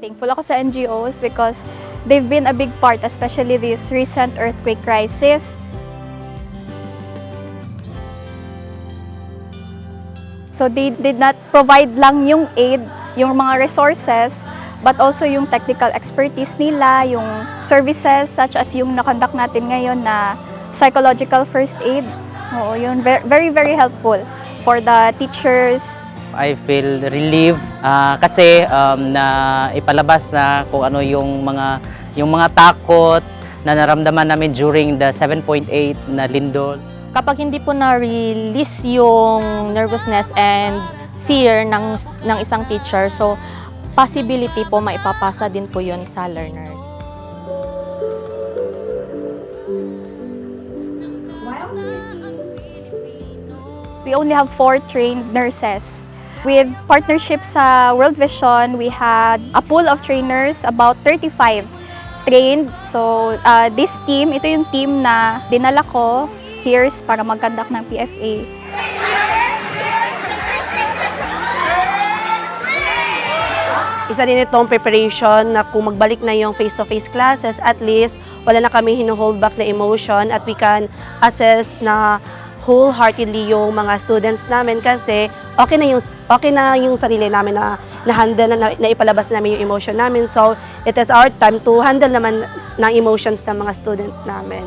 Thankful ako sa NGOs because they've been a big part, especially this recent earthquake crisis. So they did not provide lang yung aid, yung mga resources, but also yung technical expertise nila, yung services such as yung na-conduct natin ngayon na psychological first aid. Oo, yun, very, very helpful for the teachers. I feel relieved kasi na ipalabas na kung ano yung mga takot na naramdaman namin during the 7.8 na lindol. Kapag hindi po na-release yung nervousness and fear ng isang teacher, so possibility po maipapasa din po yun sa learners. We only have 4 trained nurses. With partnership sa World Vision, we had a pool of trainers, about 35 trained. So this team, ito yung team na dinala ko here para mag-conduct ng PFA. Isa din itong preparation na kung magbalik na yung face-to-face classes, at least wala na kami hino-hold back na emotion at we can assess na wholeheartedly yung mga students namin kasi okay na yung sarili namin na handle na ipalabas namin yung emotion namin. So it is our time to handle naman ng emotions ng mga student namin.